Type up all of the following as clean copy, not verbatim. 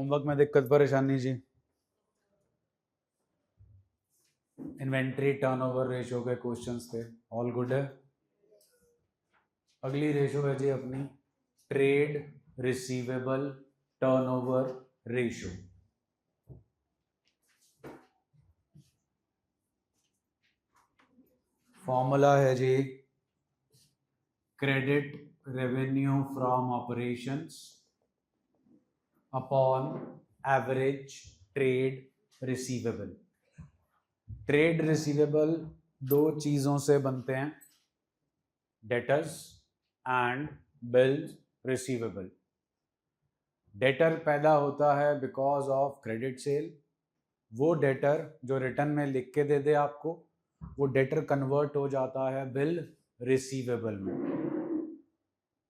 Homework में दिक्कत परेशानी जी? इन्वेंट्री टर्नओवर रेशियो के क्वेश्चंस थे, ऑल गुड है। अगली रेशियो है जी अपनी trade receivable turnover ratio. Formula है जी credit revenue from operations upon average trade receivable. Trade receivable दो चीजों से बनते हैं, debtors and bills receivable. Debtor पैदा होता है बिकॉज ऑफ क्रेडिट सेल। वो डेटर जो रिटर्न में लिख के दे दे आपको, वो डेटर कन्वर्ट हो जाता है बिल रिसीवेबल में।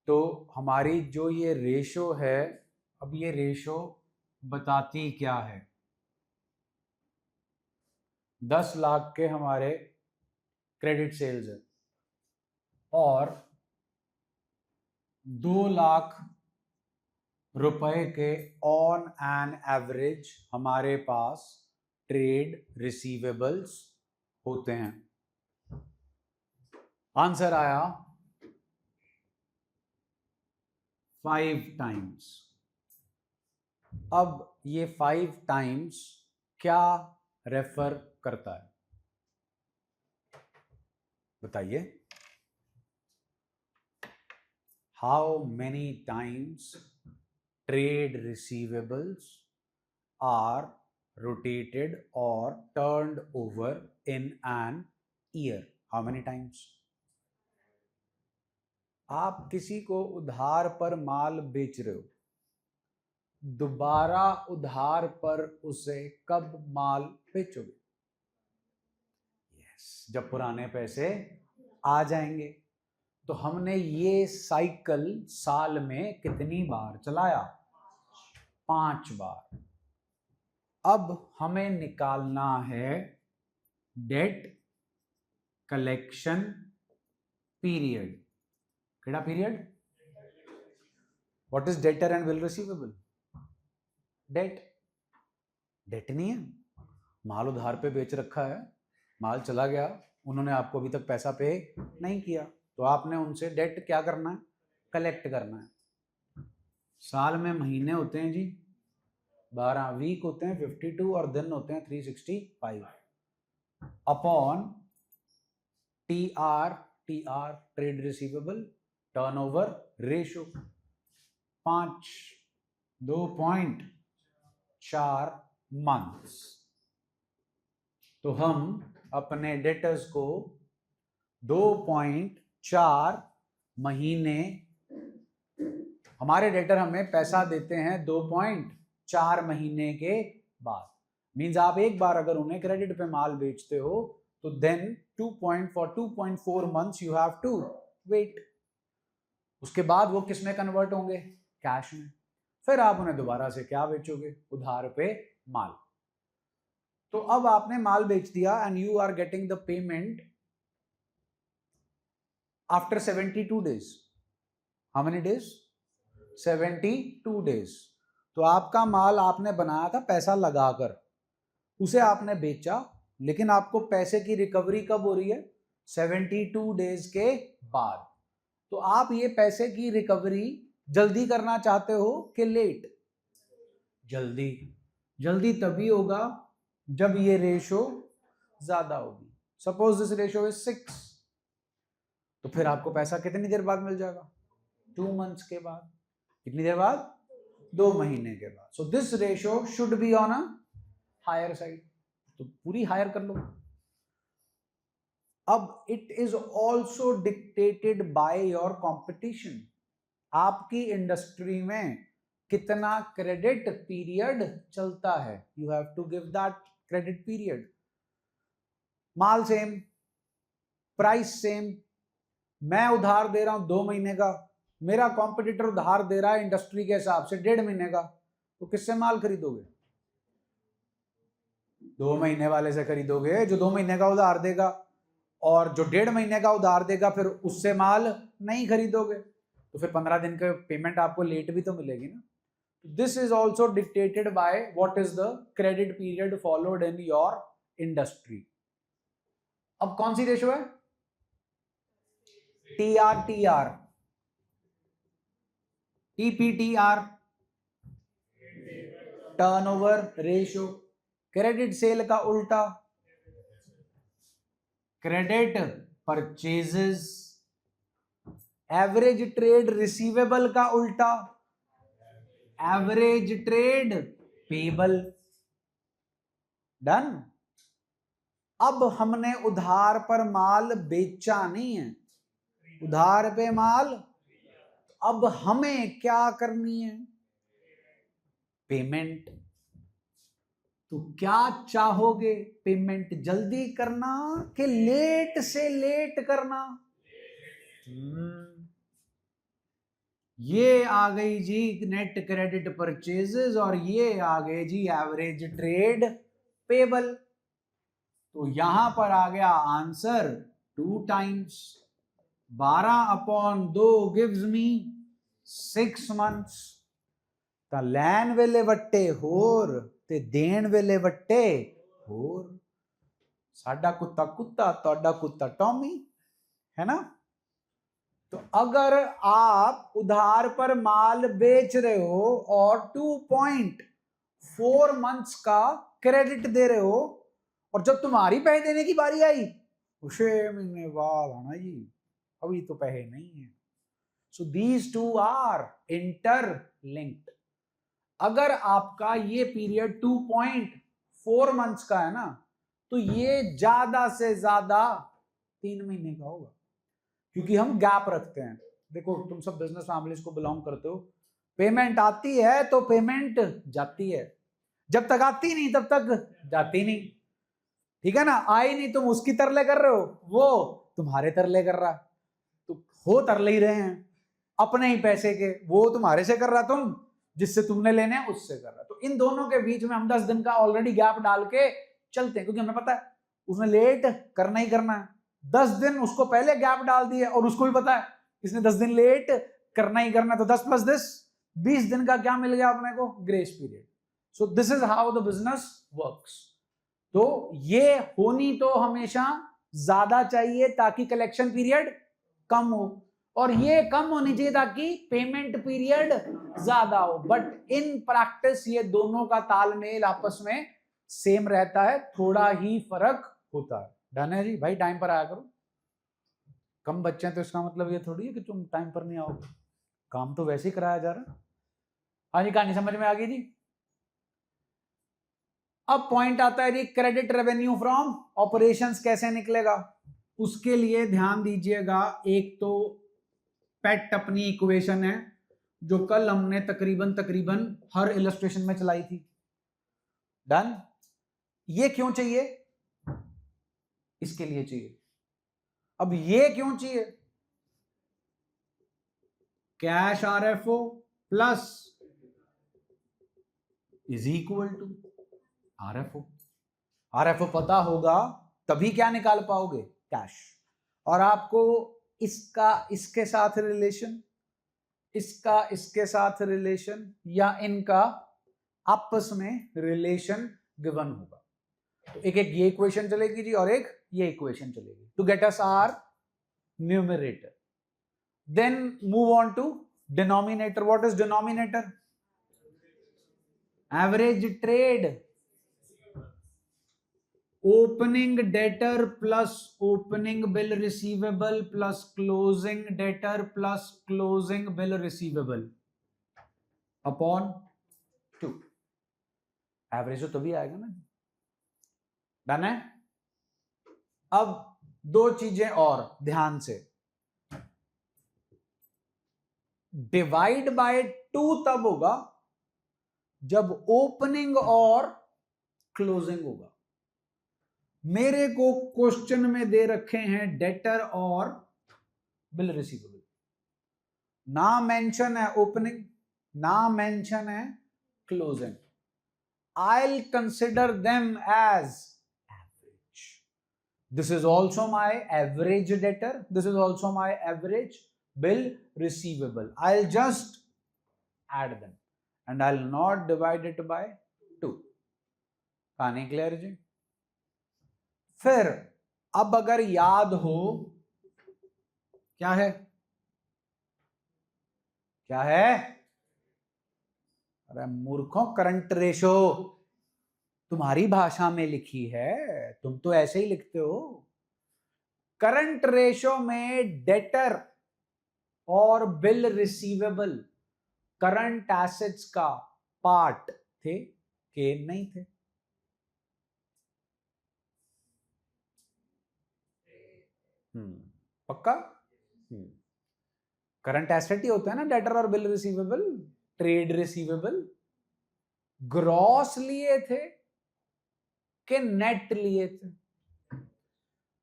तो हमारी जो ये रेशो है, अब ये रेशो बताती क्या है? 10 लाख के हमारे क्रेडिट सेल्स है और 2 लाख रुपए के ऑन एन एवरेज हमारे पास ट्रेड रिसीवेबल्स होते हैं। आंसर आया 5 टाइम्स। अब ये 5 टाइम्स क्या रेफर करता है बताइए? How many times trade receivables are rotated or turned over in an year? How many times? आप किसी को उधार पर माल बेच रहे हो, दोबारा उधार पर उसे कब माल बेचोगे? यस, जब पुराने पैसे आ जाएंगे। तो हमने ये साइकिल साल में कितनी बार चलाया? 5 बार। अब हमें निकालना है डेट कलेक्शन पीरियड। केड़ा period? What is debtor and bill receivable? Debt. Debt नहीं है, माल उधार पे बेच रखा है, माल चला गया, उन्होंने आपको अभी तक पैसा पे नहीं किया, तो आपने उनसे डेट क्या करना है? कलेक्ट करना है। साल में महीने होते हैं जी 12, वीक होते हैं 52 और दिन होते हैं 365 upon TR. TR trade receivable turnover ratio 5, 2.4 months. तो हम अपने डेटर्स को 2.4 महीने, हमारे डेटर हमें पैसा देते हैं 2.4 महीने के बाद। मींस आप एक बार अगर उन्हें क्रेडिट पे माल बेचते हो तो then 2.4 months you have to wait. उसके बाद वो किस में कन्वर्ट होंगे? कैश में। फिर आप उन्हें दोबारा से क्या बेचोगे? उधार पे माल। तो अब आपने माल बेच दिया and you are getting the payment after 72 days. How many days? 72 days. तो आपका माल आपने बनाया था पैसा लगाकर, उसे आपने बेचा, लेकिन आपको पैसे की रिकवरी कब हो रही है? 72 डेज के बाद। तो आप ये पैसे की रिकवरी जल्दी करना चाहते हो कि लेट? जल्दी। जल्दी तभी होगा जब ये रेशो ज्यादा होगी। सपोज दिस रेशो इज 6, तो फिर आपको पैसा कितनी देर बाद मिल जाएगा? 2 मंथ्स के बाद। कितनी देर बाद? 2 महीने के बाद। So this ratio should be on a higher side, तो पूरी हायर कर लो। अब it is also dictated by your competition. आपकी इंडस्ट्री में कितना क्रेडिट पीरियड चलता है, you have to give that credit period. माल सेम, प्राइस सेम, मैं उधार दे रहा हूं 2 महीने का, मेरा कॉम्पिटिटर उधार दे रहा है इंडस्ट्री के हिसाब से 1.5 महीने का, तो किससे माल खरीदोगे? 2 महीने वाले से खरीदोगे जो 2 महीने का उधार देगा, और जो 1.5 महीने का उधार देगा फिर उससे माल नहीं खरीदोगे, तो फिर 15 दिन के पेमेंट आपको लेट भी तो मिलेगी ना। This is also dictated by what is the credit period followed in your industry. अब कौन सी रेशो है? TR, TPTR, turnover ratio. Credit sale का उल्टा credit purchases. Average trade receivable का उल्टा एवरेज ट्रेड पेबल. डन. अब हमने उधार पर माल बेचा नहीं है, उधार पे माल. अब हमें क्या करनी है? पेमेंट. तो क्या चाहोगे? पेमेंट जल्दी करना कि लेट से लेट करना? ये आ गई जी नेट क्रेडिट परचेजेस और ये आ गए जी एवरेज ट्रेड पेबल. तो यहां पर आ गया answer 2 times. 12/2 gives me 6 months. ਤਾਂ ਲੈਣ ਵੇਲੇ ਵੱਟੇ ਹੋਰ ਤੇ ਦੇਣ ਵੇਲੇ ਵੱਟੇ ਹੋਰ. ਸਾਡਾ ਕੁੱਤਾ ਕੁੱਤਾ, ਤੁਹਾਡਾ कुत्ता टॉमी, है ना? तो अगर आप उधार पर माल बेच रहे हो और 2.4 months का क्रेडिट दे रहे हो और जब तुम्हारी पैसे देने की बारी आई 6 महीने बाद आना जी, अभी तो पैसे नहीं है. So these two are interlinked. अगर आपका ये पीरियड 2.4 months का है ना, तो ये ज्यादा से ज्यादा 3 महीने का होगा, क्योंकि हम गैप रखते हैं. देखो तुम सब बिजनेस फैमिलीज को बिलोंग करते हो. पेमेंट आती है तो पेमेंट जाती है, जब तक आती नहीं तब तक जाती नहीं. ठीक है ना? आई नहीं, तुम उसकी तरले कर रहे हो, वो तुम्हारे तरले कर रहा. तो हो तरले ही रहे हैं अपने ही पैसे के. वो तुम्हारे से कर रहा, तुम जिससे तुमने लेने हैं उससे कर रहा. तो इन दोनों के बीच में हम 10 दिन का ऑलरेडी गैप डाल के चलते हैं, क्योंकि हमें पता है उसने लेट करना ही करना है. 10 दिन उसको पहले गैप डाल दिया और उसको भी पता है इसने 10 दिन लेट करना ही करना है. तो 10 + 10 20 दिन का क्या मिल गया अपने को? Grace period. So this is how the business works. तो ये होनी तो हमेशा ज्यादा चाहिए ताकि कलेक्शन पीरियड कम हो, और ये कम होनी चाहिए ताकि पेमेंट पीरियड ज्यादा हो. बट इन प्रैक्टिस ये दोनों का तालमेल आपस में सेम रहता है, थोड़ा ही फर्क होता है. डन है जी? भाई टाइम पर आया करो. कम बच्चे हैं तो इसका मतलब ये थोड़ी है कि तुम टाइम पर नहीं आओगे, काम तो वैसे ही कराया जा रहा है. हाँ जी, कहानी समझ में आ गई जी? अब पॉइंट आता है जी क्रेडिट रेवेन्यू फ्रॉम ऑपरेशंस कैसे निकलेगा. उसके लिए ध्यान दीजिएगा. एक तो पेट अपनी इक्वेशन है जो कल हमने तकरीबन हर इलस्ट्रेशन में चलाई थी. डन. ये क्यों चाहिए? इसके लिए चाहिए. अब ये क्यों चाहिए? Cash RFO plus is equal to RFO. RFO पता होगा तभी क्या निकाल पाओगे? कैश. और आपको इसका इसके साथ रिलेशन, इसका इसके साथ रिलेशन, या इनका आपस में रिलेशन गिवन होगा. तो एक एक ये इक्वेशन चलेगी जी और एक ये इक्वेशन चलेगी to get us our numerator. Then move on to denominator. What is denominator? Average trade. Opening debtor plus opening bill receivable plus closing debtor plus closing bill receivable upon 2. Average तो तभी आएगा ना. Done है? अब 2 चीजें और ध्यान से. डिवाइड बाय 2 तब होगा जब ओपनिंग और क्लोजिंग होगा. मेरे को क्वेश्चन में दे रखे हैं डेटर और बिल रिसीवेबल. ना मेंशन है ओपनिंग, ना मेंशन है closing. I'll consider them as average. This is also my average debtor. This is also my average bill receivable. I'll just add them. and I'll not divide it by 2. कहानी clear जी? फिर अब अगर याद हो, क्या है, क्या है? अरे मूर्खों, करंट रेशो तुम्हारी भाषा में लिखी है, तुम तो ऐसे ही लिखते हो। करंट रेशो में डेटर और बिल रिसीवेबल करंट एसेट्स का पार्ट थे कि नहीं थे? पक्का? करंट एसेट ही होता है ना डेटर और bill receivable, trade receivable. Gross लिए थे कि नेट लिए थे?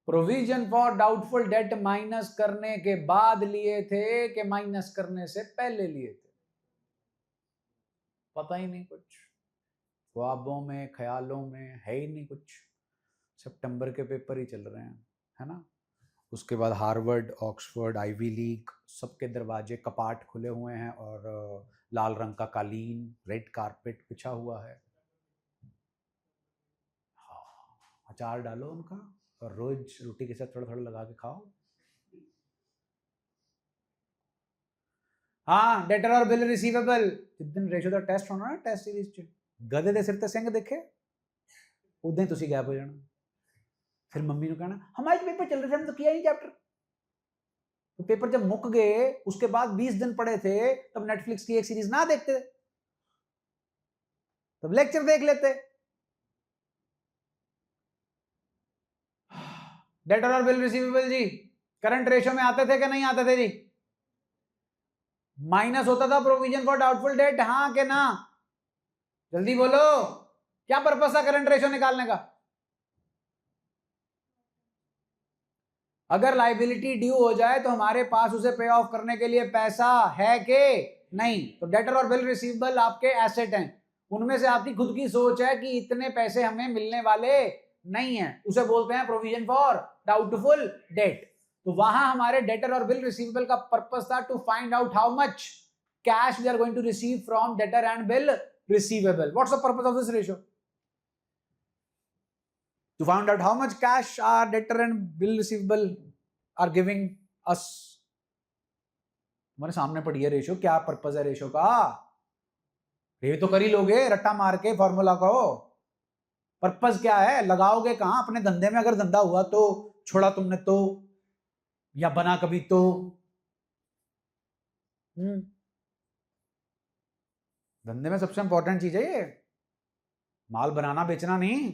Provision for doubtful date minus करने के बाद लिए थे कि माइनस करने से पहले लिए थे? पता ही नहीं कुछ, ख्वाबों में ख्यालों में है ही नहीं कुछ। सितंबर के पेपर ही चल रहे हैं, है ना? उसके बाद हार्वर्ड, ऑक्सफोर्ड, आईवी लीग, सबके दरवाजे कपाट खुले हुए हैं और लाल रंग का कालीन, रेड कारपेट बिछा हुआ है। हाँ, अचार डालो उनका और रोज रोटी के साथ थोड़ा थोड़ा लगा के खाओ। हाँ, डेटर और बिल रिसीवेबल जिस दिन रेशो ਦਾ ਟੈਸਟ ਹੋਣਾ ਨਾ ਟੈਸਟ ਸੀਰੀਜ਼ ਚ, ਗਧੇ ਦੇ ਸਿਰ ਤੇ ਸਿੰਘ ਦੇਖੇ ਉਦਾਂ ਹੀ ਤੁਸੀਂ ਗੈਪ ਹੋ ਜਾਣਾ। फिर मम्मी ने कहना हमारे पेपर चल रहे थे, हमने तो किया नहीं चैप्टर। तो पेपर जब मुक गए उसके बाद 20 दिन पड़े थे, तब नेटफ्लिक्स की एक सीरीज ना देखते, तब लेक्चर देख लेते। डेटर और बिल रिसीवेबल जी करंट रेशो में आते थे कि नहीं आते थे जी? माइनस होता था प्रोविजन फॉर डाउटफुल डेट, हाँ के ना? जल्दी बोलो, क्या पर्पस था करंट रेशो निकालने का? अगर लाइबिलिटी ड्यू हो जाए तो हमारे पास उसे पे ऑफ करने के लिए पैसा है कि नहीं? तो डेटर और बिल रिसीवेबल आपके एसेट हैं, उनमें से आपकी खुद की सोच है कि इतने पैसे हमें मिलने वाले नहीं है, उसे बोलते हैं प्रोविजन फॉर डाउटफुल डेट। तो वहां हमारे डेटर और बिल रिसीवेबल का पर्पस था to find out how much cash we are going to receive from debtor and bill receivable. What's the purpose of this ratio? To find out how much cash our debtor and bill receivable are giving us. हमारे सामने पड़ी है ratio, क्या purpose है ratio का? ये तो कर ही लोगे रट्टा मार के फॉर्मूला को। पर्पस क्या है? लगाओगे कहां अपने धंधे में? अगर धंधा हुआ तो, छोड़ा तुमने तो, या बना कभी तो? धंधे में सबसे इंपॉर्टेंट चीज है ये, माल बनाना बेचना नहीं,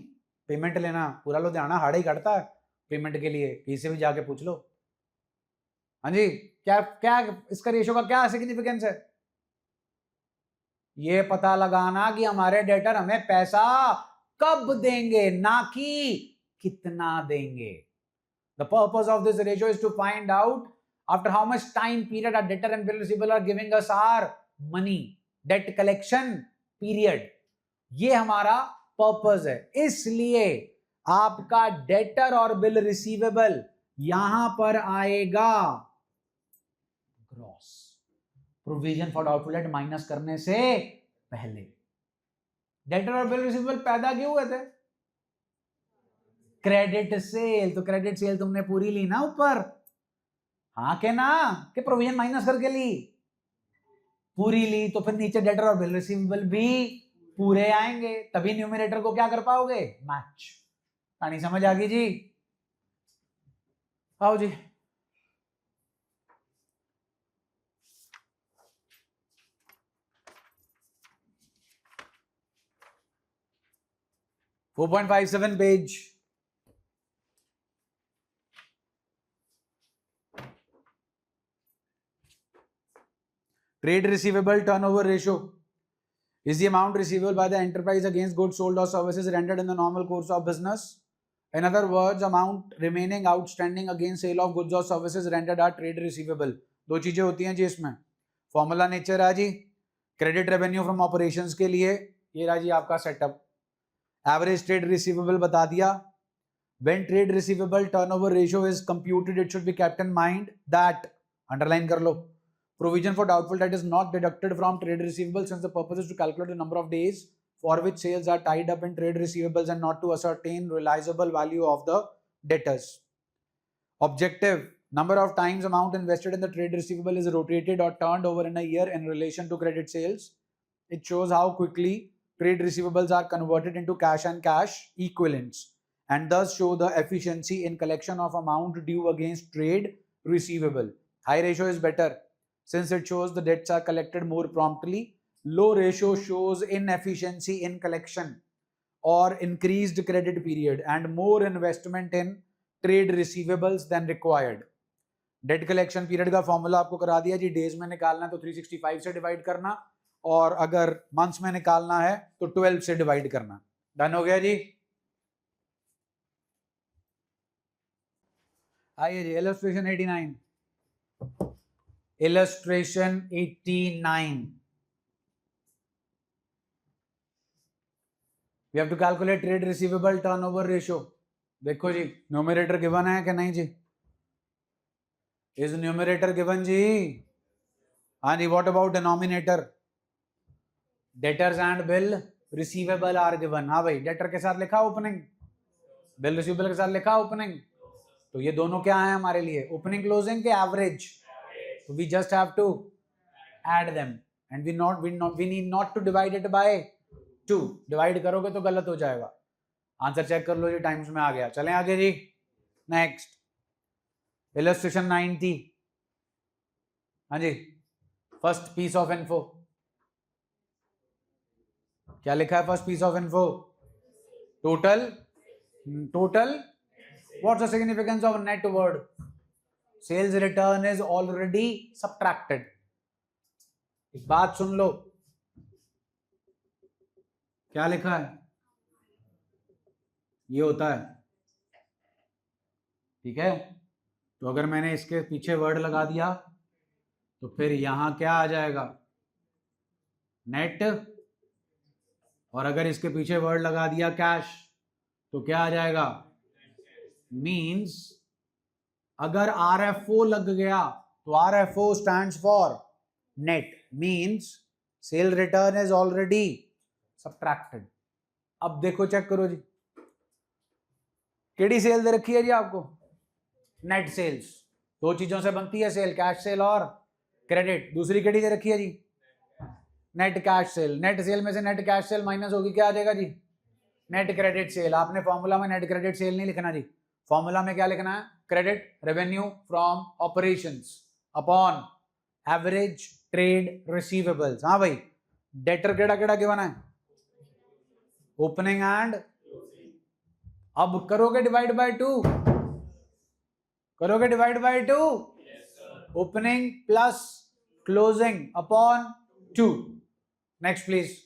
पेमेंट लेना। पूरा लुधियाना हाड़ा ही कटता है पेमेंट के लिए, किसी से भी जाके पूछ लो। हाँ जी, क्या क्या इसका रेशो का क्या सिग्निफिकेंस है? ये पता लगाना कि हमारे डेटर हमें पैसा कब देंगे, ना कि कितना देंगे। The purpose of this ratio is to find out after how much time period our debtor and bill receivable are giving us our money, debt collection period। ये हमारा पर्पस है। इसलिए आपका डेटर और बिल रिसीवेबल यहां पर आएगा gross, provision for doubtful date minus करने से पहले। डेटर और बिल रिसीवेबल पैदा क्यों हुए थे? Credit sale. तो क्रेडिट सेल तुमने पूरी ली ना ऊपर, हाँ के ना? कि प्रोविजन माइनस करके ली? पूरी ली, तो फिर नीचे डेटर और बिल रिसीवेबल भी पूरे आएंगे, तभी न्यूमरेटर को क्या कर पाओगे? मैच। कहानी समझ आ गई जी? आओ जी। Four 4.57 page. Trade receivable turnover ratio is the amount receivable by the enterprise against goods sold or services rendered in the normal course of business. In other words, amount remaining outstanding against sale of goods or services rendered are trade receivable. दो चीजें होती हैं जी इसमें। Formula nature है जी credit revenue from operations के लिए, ये रहा जी आपका सेटअप। एवरेज ट्रेड रिसीवेबल बता दिया। When trade receivable turnover ratio is computed, it should be kept in mind that, underline कर लो, Provision for doubtful debt is not deducted from trade receivables since the purpose is to calculate the number of days for which sales are tied up in trade receivables and not to ascertain realizable value of the debtors. Objective: number of times amount invested in the trade receivable is rotated or turned over in a year in relation to credit sales. It shows how quickly trade receivables are converted into cash and cash equivalents, and thus show the efficiency in collection of amount due against trade receivable. High ratio is better since it shows the debts are collected more promptly. Low ratio shows inefficiency in collection or increased credit period and more investment in trade receivables than required. Debt collection period का formula आपको करा दिया जी, days में निकालना है तो 365 से divide करना, और अगर मंथ्स में निकालना है तो 12 से डिवाइड करना। डन हो गया जी। आइए जी, illustration 89। Illustration 89, we have to calculate trade receivable turnover ratio. देखो जी, न्यूमरेटर गिवन है कि नहीं जी? इज न्यूमरेटर गिवन जी? हाँ जी। What about denominator? Debtors and bill receivable are given. हाँ भाई, डेटर के साथ लिखा ओपनिंग, बिल रिसीवेबल के साथ लिखा ओपनिंग, तो ये दोनों क्या है हमारे लिए? ओपनिंग क्लोजिंग के एवरेज। तो we just have to add them and we need not to divide it by 2। Divide करोगे तो गलत हो जाएगा। आंसर चेक कर लो जी, टाइम्स में आ गया। चलें आगे जी। Next illustration 90। हाँ जी, फर्स्ट पीस ऑफ इन्फो क्या लिखा है? First piece of info total. What's the significance of net word? Sales return is already subtracted. एक बात सुन लो, क्या लिखा है? ये होता है, ठीक है? तो अगर मैंने इसके पीछे वर्ड लगा दिया तो फिर यहां क्या आ जाएगा? नेट। और अगर इसके पीछे वर्ड लगा दिया कैश तो क्या आ जाएगा? मींस अगर RFO लग गया तो RFO stands for net, means cell return is already subtracted. अब देखो, चेक करो जी, केडी सेल दे रखी है जी आपको? Net sales. दो चीजों से बनती है सेल, कैश सेल और क्रेडिट। दूसरी केडी दे रखी है जी? Net cash sale. Net sale में से नेट कैश सेल माइनस होगी, क्या आ जाएगा जी? Net credit sale. आपने फॉर्मूला में नेट क्रेडिट सेल नहीं लिखना जी, फॉर्मूला में क्या लिखना है? Credit revenue from operations upon average trade receivables. हाँ भाई, डेटर केड़ा केड़ा गिवन है? Opening and. अब करोगे डिवाइड बाय 2, करोगे divide by 2। Opening plus closing upon 2। Next please.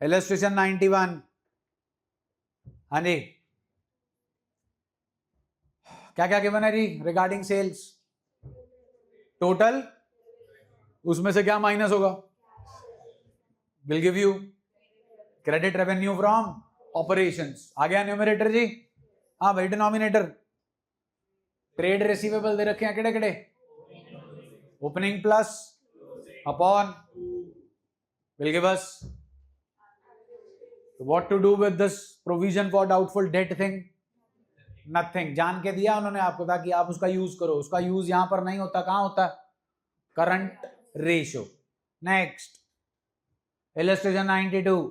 Illustration 91। हाँ जी, क्या क्या गिवन है जी रिगार्डिंग सेल्स? टोटल, उसमें से क्या माइनस होगा? Will give you credit revenue from operations. आ गया न्यूमरेटर जी? हाँ भाई, डिनोमिनेटर ट्रेड रिसीवेबल दे रखे हैं केड़े केड़े? Opening plus upon will give us what to do with this provision for doubtful debt thing? Nothing. जान के दिया उन्होंने आपको ताकि आप उसका यूज करो। उसका यूज यहां पर नहीं होता, कहां होता है? Current ratio. Next illustration 92।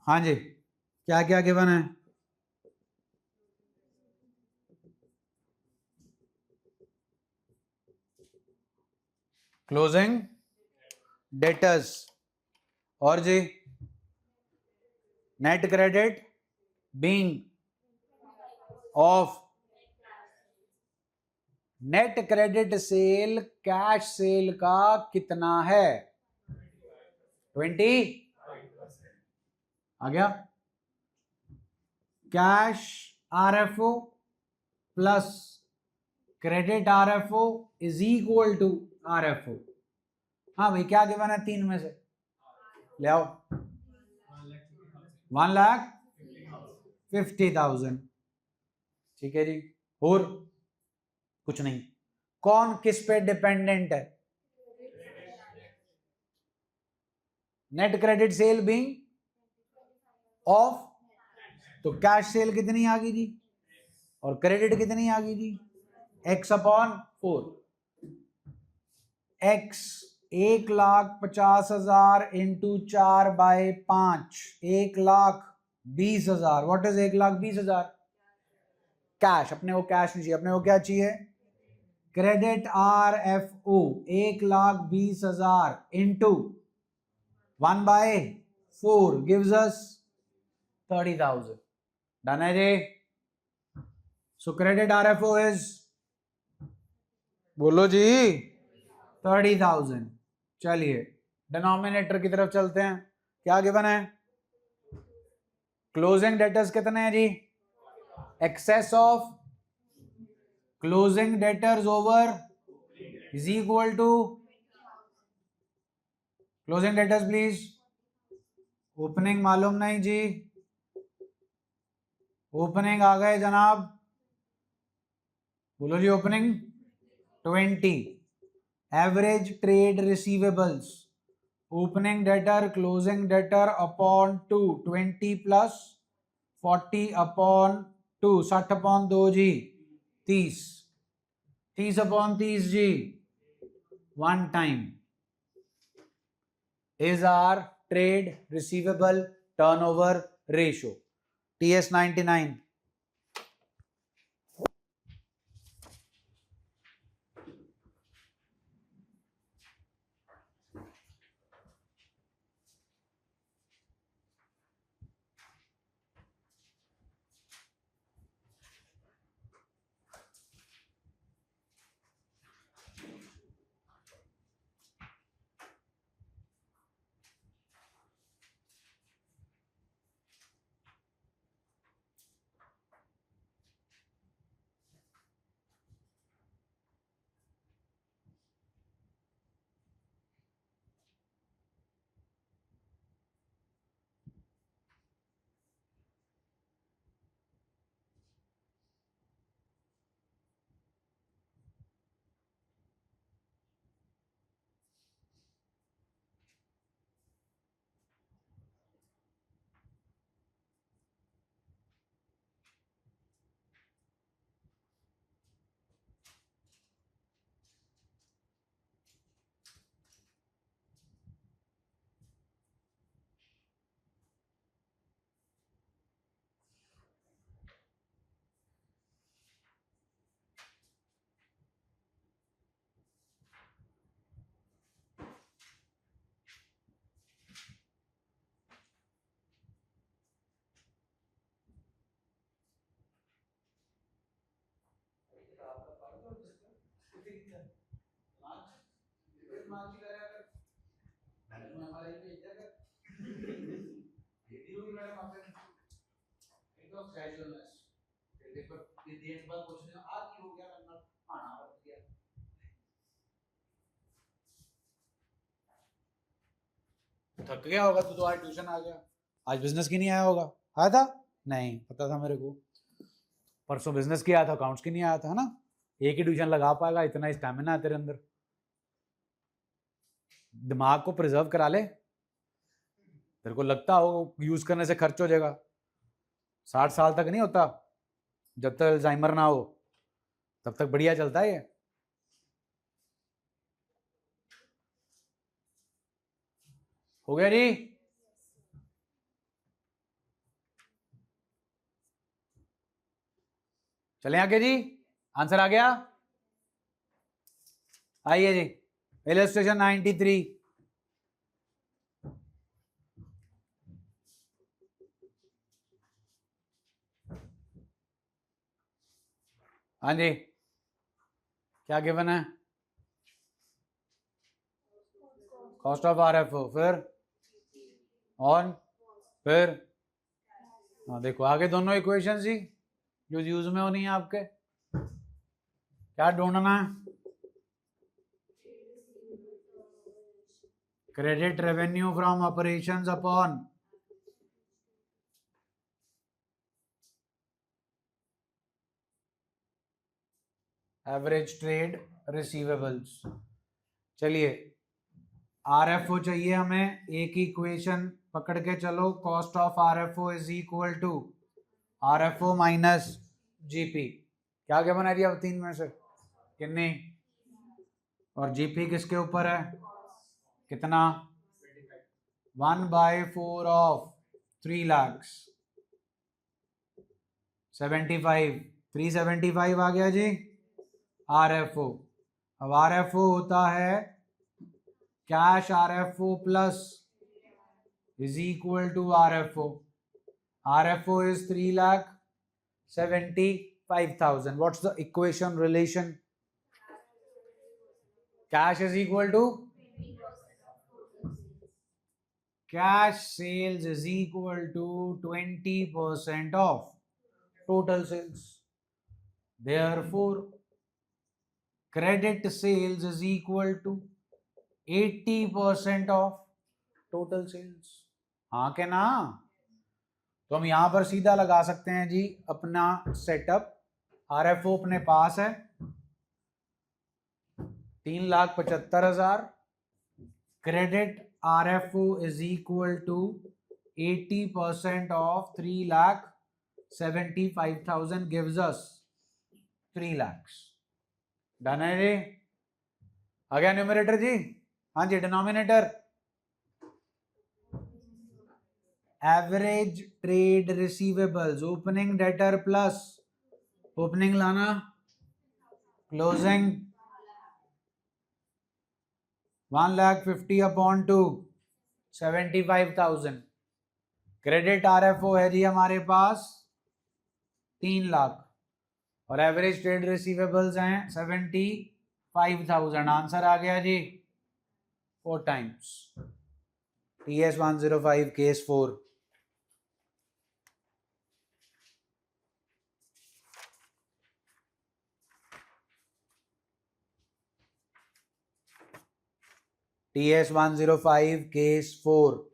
हाँ जी, क्या क्या गिवन है? क्लोजिंग डेटर्स और जी net credit being of net credit sale cash sale का कितना है? 20 आ गया। Cash RFO plus credit RFO is equal to RFO। हाँ भाई, क्या गिवन है 3 में से? ले आओ। 1,50,000। ठीक है जी। और कुछ नहीं। कौन किस पे डिपेंडेंट है? Net credit cell being of, तो कैश सेल कितनी आ गई जी और क्रेडिट कितनी आ गई जी? x upon 4। x 1,50,000 into 4/5, 1,20,000। What is 1,20,000? Cash. अपने को कैश नहीं चाहिए, अपने को क्या चाहिए? Credit RFO 1,20,000 into 1/4 gives us 30,000। Done है जी। सो क्रेडिट RFO इज, बोलो जी, 30,000। चलिए डिनोमिनेटर की तरफ चलते हैं। क्या गिवन है? क्लोजिंग डेटर्स कितने हैं जी? Excess of closing debtors over is equal to closing debtors please. Opening मालूम नहीं जी, ओपनिंग आ गए जनाब, बोलो जी। Opening 20। Average trade receivables, opening debtor closing debtor upon 2, 20 plus 40 upon 2, 60 upon 2 जी 30, 30 अपॉन 30 जी 1 time is our trade receivable turnover ratio, TS 99। थक गया होगा तो आज ट्यूशन आ गया। आज बिजनेस की नहीं आया होगा? आया था? नहीं पता था मेरे को। परसों बिजनेस की आया था, अकाउंट्स की नहीं आया था, है ना? एक ही ट्यूशन लगा पाएगा, इतना स्टैमिना है तेरे अंदर। दिमाग को प्रिजर्व करा ले। तेरे को लगता हो यूज करने से खर्च हो जाएगा, 60 साल तक नहीं होता। जब तक अल्जाइमर ना हो तब तक बढ़िया चलता है ये। हो गया जी? चले आगे जी, आंसर आ गया। आइए जी, इलस्ट्रेशन 93। हाँ जी, क्या गिवन है? कॉस्ट ऑफ RFO, फिर ऑन, फिर हाँ देखो आगे दोनों इक्वेशन जी जो यूज में होनी है आपके। क्या ढूंढना है? Credit revenue from operations upon average trade receivables. चलिए आरएफओ चाहिए हमें, एक इक्वेशन पकड़ के चलो, cost of RFO is equal to RFO minus GP. क्या क्या बना दिया अब तीन में से? कितनी? और जीपी किसके ऊपर है? कितना? 1/4 ऑफ 3 लाख 75, 375 आ गया जी आरएफओ। अब आरएफओ होता है cash RFO plus is equal to RFO. RFO is 3,75,000. What's the equation relation? Cash is equal to cash sales is equal to 20% of total sales. Therefore, credit sales is equal to 80% of total sales. हाँ के ना? तो हम यहां पर सीधा लगा सकते हैं जी अपना सेटअप। आरएफओ अपने पास है 3,75,000। Credit RFO is equal to 80% of 3,75,000 gives us 3 lakh. Done है जी? आ गया न्यूमरेटर जी? हाँ जी denominator average trade receivables, opening debtor plus opening लाना क्लोजिंग 1,50,000 अपॉन 2 75,000। क्रेडिट आरएफओ है जी हमारे पास 3 लाख और एवरेज ट्रेड रिसीवेबल्स हैं 75,000। आंसर आ गया जी 4 times. TS 105 case 4। TS 105 case 4।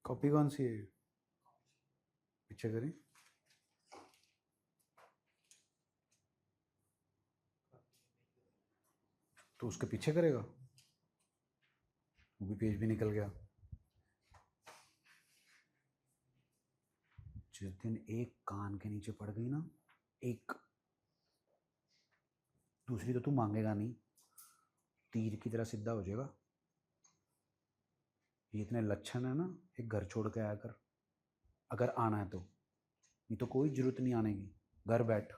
Copy कौन सी है? पीछे करें। तो उसके पीछे करेगा, वो भी पेज भी निकल गया। जिस दिन एक कान के नीचे पड़ गई ना एक, दूसरी तो तू मांगेगा नहीं, तीर की तरह सीधा हो जाएगा। ये इतने लक्षण है ना, एक घर छोड़ के आया कर। अगर आना है तो, नहीं तो कोई जरूरत नहीं आने की, घर बैठ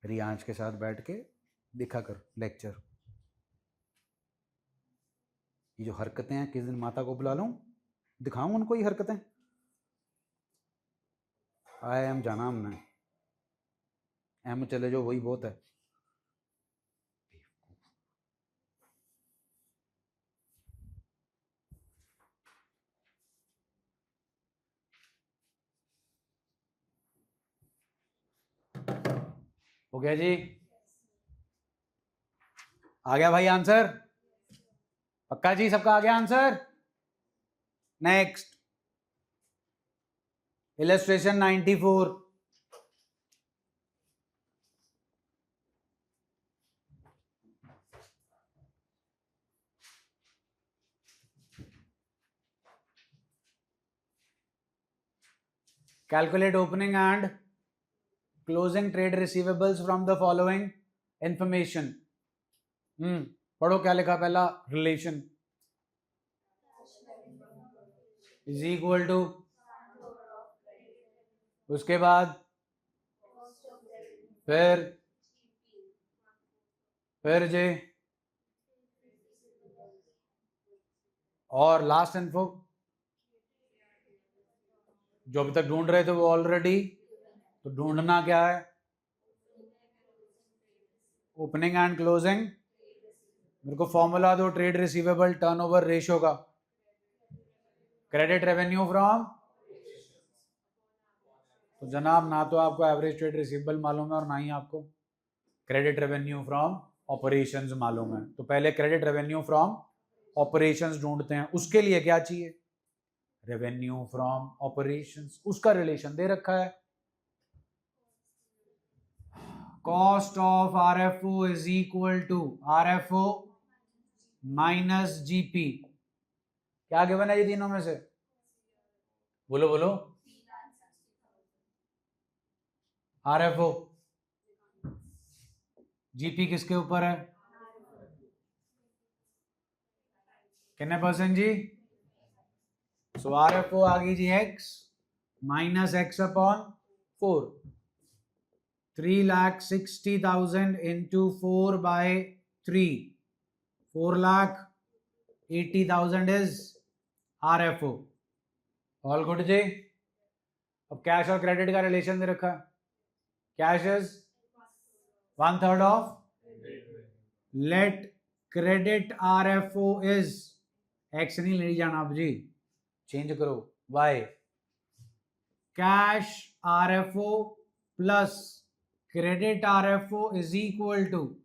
रियांश के साथ बैठ के दिखा कर लेक्चर। ये जो हरकतें हैं, किस दिन माता को बुला लूं, दिखाऊं उनको ये हरकतें। आई एम जाना हमने, एम चले जो वही बहुत है। हो गया जी, आ गया भाई आंसर, पक्का जी सबका आ गया answer. Next illustration 94। Calculate opening and closing trade receivables from the following information। पढ़ो क्या लिखा पहला, रिलेशन इज इक्वल टू, उसके बाद फिर जे, और लास्ट इन्फो जो अभी तक ढूंढ रहे थे वो ऑलरेडी, तो ढूंढना क्या है, ओपनिंग एंड क्लोजिंग। मेरे को फॉर्मूला दो ट्रेड रिसीवेबल टर्नओवर रेशियो का, क्रेडिट रेवेन्यू फ्रॉम, तो जनाब ना तो आपको एवरेज ट्रेड रिसीवेबल मालूम है और ना ही आपको क्रेडिट रेवेन्यू फ्रॉम ऑपरेशंस मालूम है। तो पहले क्रेडिट रेवेन्यू फ्रॉम ऑपरेशंस ढूंढते हैं। उसके लिए क्या चाहिए, रेवेन्यू फ्रॉम ऑपरेशंस, उसका रिलेशन दे रखा है, cost of RFO is equal to RFO minus GP. क्या गिवन है ये तीनों में से, बोलो बोलो। आरएफओ, जीपी किसके ऊपर है, कितने परसेंट जी, सो आरएफओ आ गई जी X minus X upon 4, 3,60,000 into 4/3, 4,80,000 is RFO. All good जी। अब कैश और क्रेडिट का रिलेशन दे रखा, cash is 1/3 of, let credit RFO is, X नहीं ले जाना अब जी, चेंज करो Y, cash RFO plus credit RFO is equal to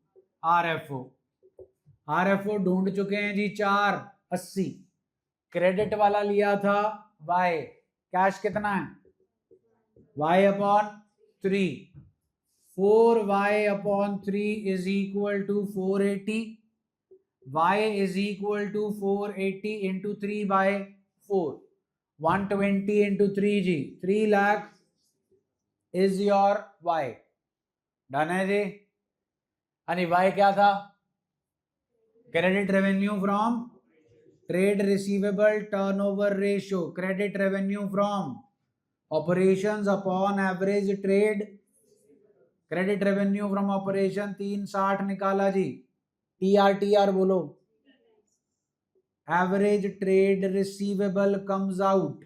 RFO. RFO ढूंढ चुके हैं जी 480, क्रेडिट वाला लिया था वाई, कैश कितना है y upon 3, 4y upon 3 is equal to 480, y is equal to 480 into 3/4, 120 into 3 जी, 3 lakh is your y। Done है जी। यानी y क्या था, credit revenue from trade receivable turnover ratio, credit revenue from operations upon average trade, credit revenue from operation 360 निकाला जी, TR बोलो, average trade receivable comes out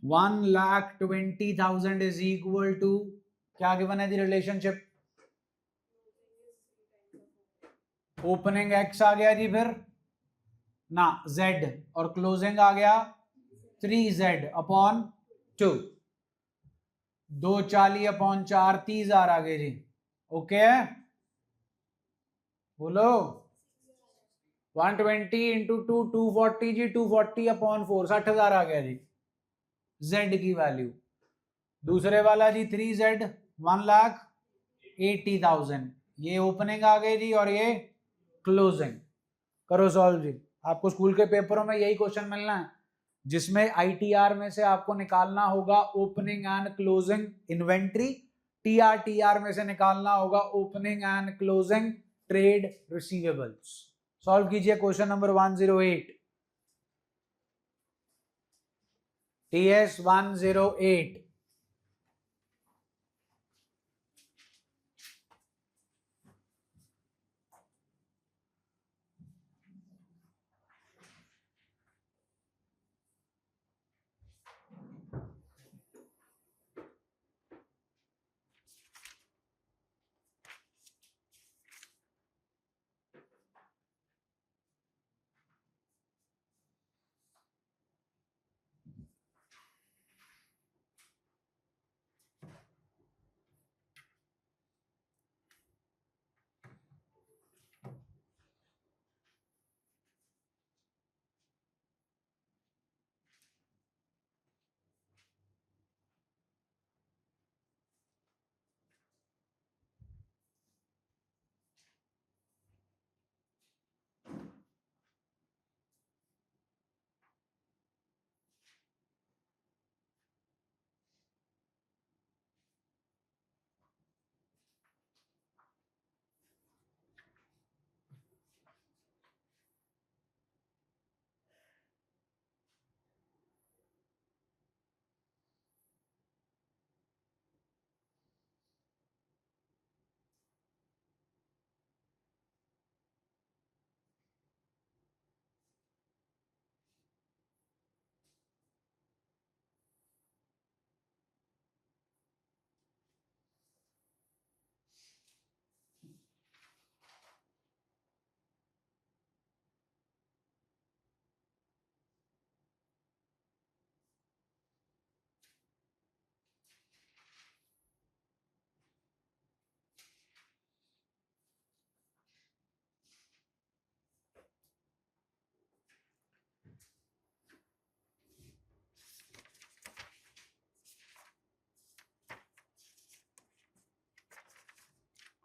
1,20,000 is equal to, क्या given है जी रिलेशनशिप, ओपनिंग एक्स आ गया जी, फिर ना Z, और closing आ गया 3z अपॉन 2, 240 अपॉन 4, 30,000 आ गए जी। ओके बोलो, 120 इंटू 2 240 जी, 240 अपॉन 4, 60,000 आ गया जी z की वैल्यू। दूसरे वाला जी 3z 1,80,000, ये ओपनिंग आ गई जी और ये क्लोजिंग। करो सॉल्व जी, आपको स्कूल के पेपरों में यही क्वेश्चन मिलना है, जिसमें आईटीआर में से आपको निकालना होगा opening and closing inventory, TR में से निकालना होगा opening and closing trade receivables. Solve कीजिए क्वेश्चन नंबर 108। TS108,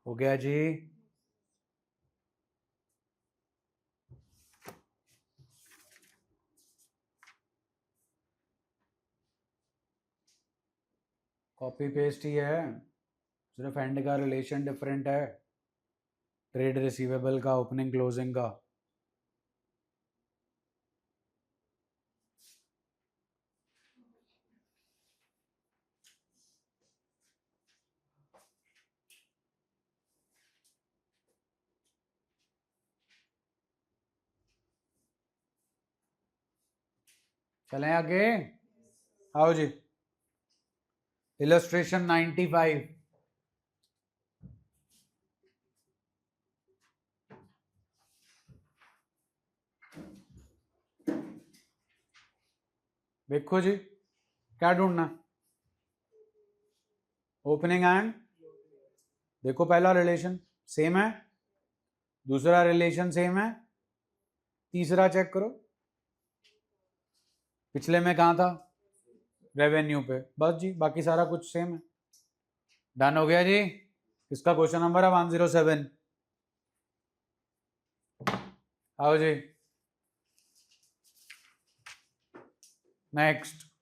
हो गया जी। कॉपी पेस्ट ही है, सिर्फ एंड का रिलेशन डिफरेंट है, ट्रेड रिसीवेबल का, ओपनिंग क्लोजिंग का। चलें आगे, आओ जी। इलस्ट्रेशन 95, देखो जी क्या ढूंढना, ओपनिंग एंड, देखो पहला रिलेशन सेम है, दूसरा रिलेशन सेम है, तीसरा चेक करो, पिछले में कहाँ था, रेवेन्यू पे, बस जी बाकी सारा कुछ सेम है। डन हो गया जी। इसका क्वेश्चन नंबर है 107। आओ जी नेक्स्ट।